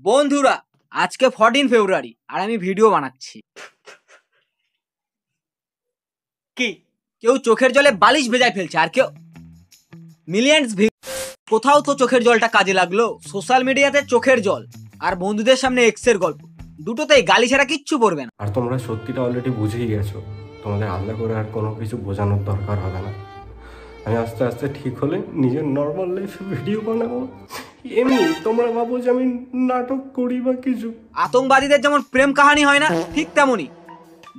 বন্ধুরা আজকে 14 ফেব্রুয়ারি আর আমি ভিডিও বানাচ্ছি। কি কেউ চোখের জলে বালিশ ভেজায় ফেলছে আর কেউ মিলিয়ন্স ভিউ। কোথাও তো চোখের জলটা কাজে লাগলো, সোশ্যাল মিডিয়াতে চোখের জল আর বন্ধুদের সামনে এক্সের গল্প, দুটোতেই গালি ছাড়া কিচ্ছু পড়বে না। আর তোমরা সত্যিটা অলরেডি বুঝেই গেছো, তোমাদের আলাদা করে আর কোনো কিছু বোঝানোর দরকার হবে না। আমি আস্তে আস্তে ঠিক হলে নিজের নর্মাল লাইফে ভিডিও বানাবো। এমনি তোমরা ভাবো যে আমি নাটক করি বা কিছু। আতঙ্কবাদীদের যেমন প্রেম কাহিনী হয় না, ঠিক তেমনই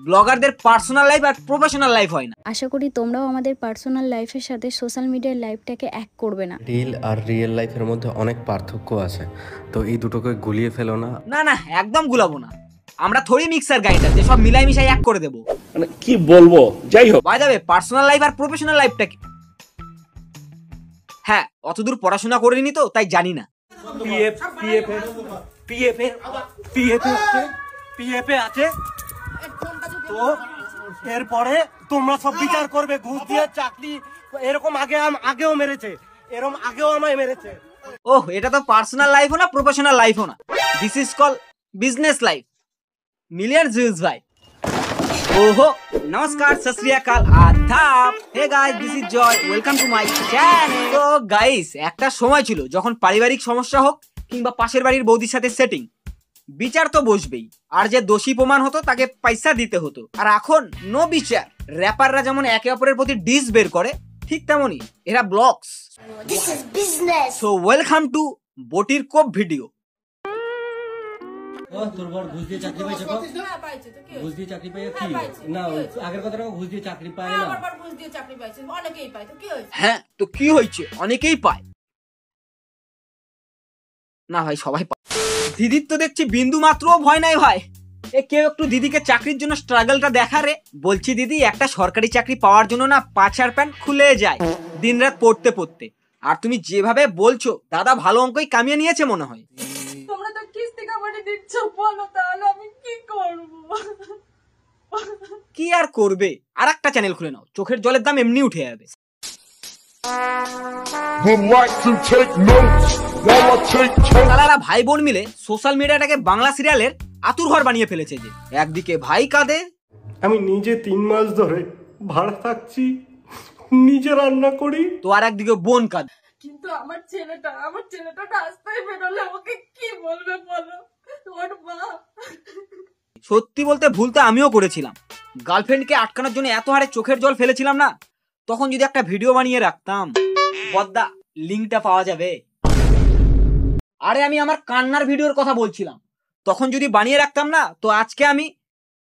ব্লগারদের পার্সোনাল লাইফ আর প্রফেশনাল লাইফ হয় না। আশা করি তোমরাও আমাদের পার্সোনাল লাইফের সাথে সোশ্যাল মিডিয়ার লাইফটাকে এক করবে না। রিল আর রিয়েল লাইফের মধ্যে অনেক পার্থক্য আছে, তো এই দুটোকে গুলিয়ে ফেলো না। না না, একদম গুলাবো না। আমরা থোড়ি মিক্সার গ্রাইন্ডার যে সব মিলাই মিশাই এক করে দেবো। মানে কি বলবো, যাই হোক। By the way, personal life আর প্রফেশনাল লাইফটা কি? হ্যাঁ, অতদূর পড়াশোনা করিনি তো তাই জানি না। পিএফ আছে তো এরপরে তোমরা সব বিচার করবে। ঘুষ দিয়ে চাকরি এরকম আগেও মেরেছে, এরকম আগেও আমায় মেরেছে। ওহ, এটা তো পার্সোনাল লাইফও না প্রফেশনাল লাইফও না, this is call business life. Million views ভাই। ओहो नमस्कार सत श्री अकाल आदाब। Hey guys this is Joy, welcome to my channel. তো গাইস, একটা সময় ছিল যখন পারিবারিক সমস্যা হোক কিংবা পাশের বাড়ির বৌদির সাথে সেটিং, বিচার তো বসবেই, আর যে দোষী প্রমাণ হতো তাকে পয়সা দিতে হতো। আর এখন নো বিচার। র্যাপাররা যেমন একে অপরের প্রতি ডিস বের করে, ঠিক তেমনই এরা blogs. This is business. So welcome to বটির কোপ ভিডিও। তোর বড় ঘুষ দিয়ে চাকরি পাইছে? ঘুষ দিয়ে চাকরি পাই কি না? আগের কথাটা ঘুষ দিয়ে চাকরি পায় না। আমার ঘুষ দিয়ে চাকরি পাইছে, অনেকেই পায়। তো কি হয়েছে? হ্যাঁ, তো কি হয়েছে? অনেকেই পায় না ভাই, সবাই পায়। দিদির তো দেখছি বিন্দু মাত্রও ভয় নাই ভাই। এ কেউ একটু দিদিকে চাকরির জন্য স্ট্রাগলটা দেখা রে। বলছি দিদি, একটা সরকারি চাকরি পাওয়ার জন্য না পাছার প্যান্ট খুলে যায় দিনরাত পড়তে পড়তে। আর তুমি যেভাবে বলছো, দাদা ভালো অঙ্কই কামিয়ে নিয়েছে মনে হয়। তোমরা তো কিস্তি কামানি দিচ্ছ, বলো তাহলে আমি কি করব? কি আর করবে, আর একটা চ্যানেল খুলে নাও, চোখের জলের দাম এমনি উঠে যাবে। তারা ভাই বোন মিলে সোশ্যাল মিডিয়াটাকে বাংলা সিরিয়ালের আতুর ঘর বানিয়ে ফেলেছে। যে একদিকে ভাই কাঁদে, আমি নিজে 3 মাস ধরে ভাড়া থাকছি, নিজে রান্না করি, তো আর একদিকে বোন কাঁদে। কিন্তু আমার ছেলেটা রাস্তায় বেরোলে আমাকে কি বলবে বলো? ওর মা। সত্যি বলতে ভুলটা আমিও করেছিলাম। গার্লফ্রেন্ডকে আটকানোর জন্য এত হারে চোখের জল ফেলেছিলাম না, তখন যদি একটা ভিডিও বানিয়ে রাখতাম। বদ্দা, লিঙ্কটা পাওয়া যাবে? আরে আমি আমার কান্নার ভিডিওর কথা বলছিলাম। তখন যদি বানিয়ে রাখতাম না, তো আজকে আমি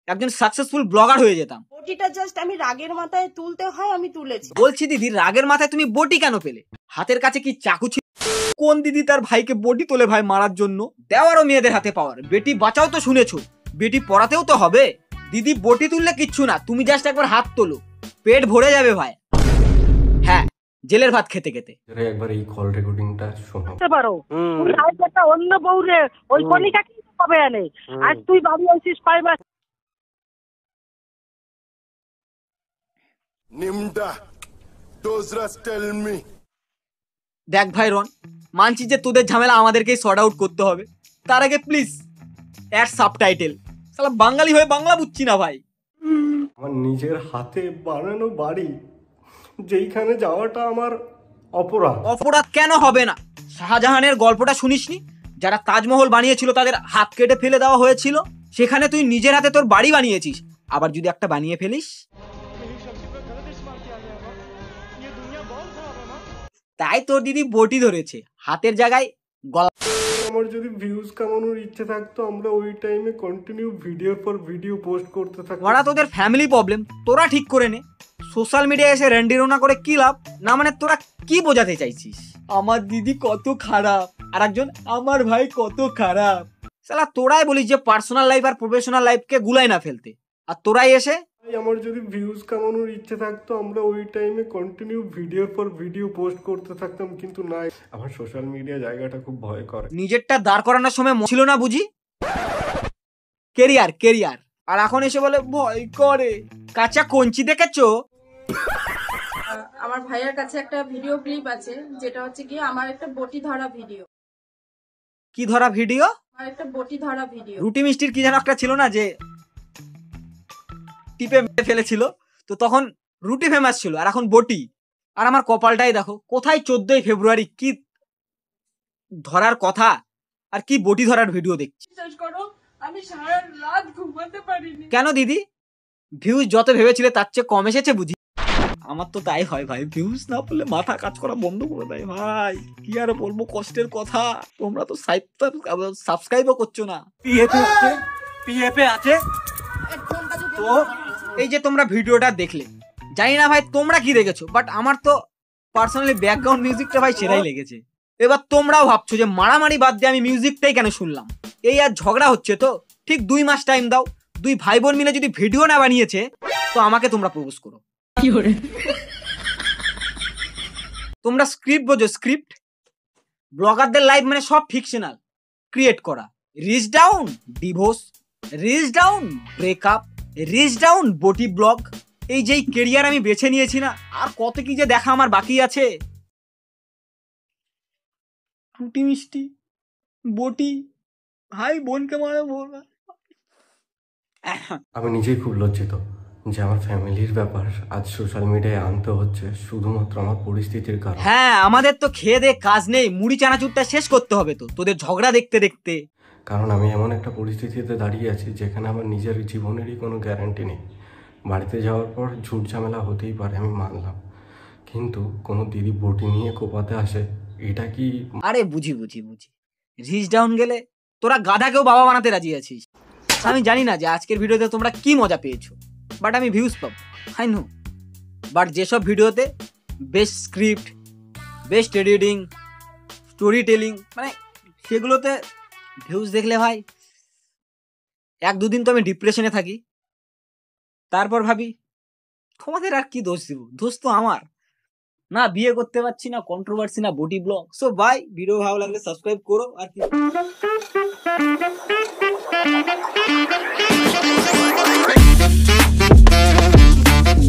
একজন সাকসেসফুল ব্লগার হয়ে যেতাম। বটিটা জাস্ট আমি রাগের মাথায় তুলতে হয়, আমি তুলেছি। বলছি দিদি, রাগের মাথায় তুমি বটি কেন পেলে? হাতের কাছে কি চাকু ছিল? কোন দিদি তার ভাইকে বটি তোলে ভাই মারার জন্য? দেওয়ারও মেয়েদের হাতে পাওয়ার। বেটি বাঁচাও তো শুনেছো, বেটি পড়াতেও তো হবে। দিদি বটি তুললে কিচ্ছু না, তুমি জাস্ট একবার হাত তোলো, পেট ভরে যাবে ভাই। হ্যাঁ, জেলের ভাত খেতে খেতে। একবার এই কল রেকর্ডিংটা শোনো। পারো তুই আজ একটা অন্য বউরে ওই কলিকা কি হবে আনে? আজ তুই বাড়ি আসিস 5 মাস। দেখ ভাই রন, মানছি যে তোদের ঝামেলা আমাদেরকেই সর্ট আউট করতে হবে। তার আগে প্লিজ অ্যাড সাবটাইটেল। শালা বাঙালি হয়ে বাংলা বুঝছি না ভাই। আমার নিজের হাতে বানানো বাড়ি, যেইখানে যাওয়াটা আমার অপরাধ। অপরাধ কেন হবে না? শাহজাহানের গল্পটা শুনিসনি? যারা তাজমহল বানিয়েছিল তাদের হাত কেটে ফেলে দেওয়া হয়েছিল। সেখানে তুই নিজের হাতে তোর বাড়ি বানিয়েছিস, আবার যদি একটা বানিয়ে ফেলিস। তাই তোর দিদি বটি ধরেছে, হাতের জায়গায় গলা। আমার যদি ভিউজ কামানোর ইচ্ছে থাকতো, আমরা ওই টাইমে কন্টিনিউ ভিডিওর পর ভিডিও পোস্ট করতে থাকতাম। ওরা তোদের ফ্যামিলি প্রবলেম, তোরা ঠিক করে নে। সোশ্যাল মিডিয়ায় এসে র্যান্ডিরোনা করে কি লাভ? না মানে তোরা কি বোঝাতে চাইছিস? আমার দিদি কত খারাপ, আর একজন আমার ভাই কত খারাপ। শালা তোরাই বলিস যে পার্সোনাল লাইফ আর প্রফেশনাল লাইফকে গুলাই না ফেলতে, আর তোরাই এসে। আমার যদি ভিউজ কামানোর ইচ্ছে থাকতো, আমরা ওই টাইমে কন্টিনিউ ভিডিওর পর ভিডিও পোস্ট করতে থাকতাম, কিন্তু না। আমার সোশ্যাল মিডিয়া জায়গাটা খুব ভয় করে। নিজেরটা দাঁড় করানোর সময় ছিল না বুঝি? কেরিয়ার, আর এখন এসে বলে ভয় করে। কাঁচা কঞ্চি দেখেছো? আমার ভাইয়ের কাছে একটা ভিডিও ক্লিপ আছে, যেটা হচ্ছে কি আমার একটা বটি ধরা ভিডিও। কি ধরা ভিডিও? আর একটা বটি ধরা ভিডিও। রুটি মিষ্টির কি যেন একটা ছিল না, যে টিপে মেরে ফেলেছিল, তো তখন রুটি ফেমাস ছিল আর এখন বটি। আর আমার কপালটাই দেখো, কোথায় 14ই ফেব্রুয়ারি কি ধরার কথা আর কি বটি ধরার ভিডিও দেখছি। বিশ্বাস করো আমি সারা রাত ঘুমাতে পারিনি। কেন দিদি, ভিউজ যত ভেবেছিলে তার চেয়ে কম এসেছে বুঝি? আমার তো তাই হয় ভাই, ভিউজ না পেলে মাথা কাজ করা বন্ধ করে দেয় ভাই। কি আর বলবো কষ্টের কথা, তোমরা তো সাবস্ক্রাইবও করছো না। পিএফে আছে তো এই যে তোমরা ভিডিওটা দেখলে, জানি না ভাই তোমরা কি দেখেছো, বাট আমার তো পার্সোনালি ব্যাকগ্রাউন্ড মিউজিকটা ভাই সেরাই লেগেছে। এবার তোমরাও ভাবছো যে মারামারি বাদ দিয়ে আমি মিউজিকটাই কেন শুনলাম, এই আর ঝগড়া হচ্ছে তো ঠিক 2 মাস টাইম দাও। 2 ভাই বোন মিলে যদি ভিডিও না বানিয়েছে তো আমাকে তোমরা প্রপোজ করো। তোমরা স্ক্রিপ্ট বোঝো, স্ক্রিপ্ট। ব্লগারদের লাইফ মানে সব ফিকশনাল ক্রিয়েট করা। Reach down divorce, reach down breakup, reach down বটি ব্লগ। এই যেই কেরিয়ার আমি বেছে নিয়েছি না, আর কত কি যে দেখা আমার বাকি আছে। রুটি মিষ্টি বটি, ভাই বোনকে মারা বল। আমি নিজেই খুব লজ্জিত যে আমার ফ্যামিলির ব্যাপার আজ সোশ্যাল মিডিয়ায় আনতে হচ্ছে শুধুমাত্র আমার পরিস্থিতির কারণে। হ্যাঁ, আমাদের তো খেয়ে দে কাজ নেই, মুড়ি চানাচুরটা শেষ করতে হবে তো তোদের ঝগড়া দেখতে দেখতে। কারণ আমি এমন একটা পরিস্থিতিতে দাঁড়িয়ে আছি যেখানে আমার নিজের জীবনেরই কোনো গ্যারান্টি নেই। বাড়িতে যাওয়ার পর ঝুট ঝামেলা হতেই পারে, আমি মানলাম, কিন্তু কোনো দিদি বটি নিয়ে কোপাতে আসে, এটা কি? আরে বুঝি বুঝি বুঝি, রিচ ডাউন গেলে তোরা গাধাকেও বাবা বানাতে রাজি আছিস। আমি জানি না যে আজকের ভিডিওতে তোমরা কি মজা পেয়েছো, বাট আমি ভিউজ পাবো, আই নো। বাট যেসব ভিডিওতে best script, best editing, story telling, মানে সেগুলোতে ভিউজ দেখলে ভাই 1-2 দিন তো আমি ডিপ্রেশনে থাকি, তারপর ভাবি তোমাদের আর কি দোষ দিব, দোষ তো আমার না। বিয়ে করতে পারছি না, কন্ট্রোভার্সি না, body blog. So bye, video ভালো লাগলে সাবস্ক্রাইব করো আর কি।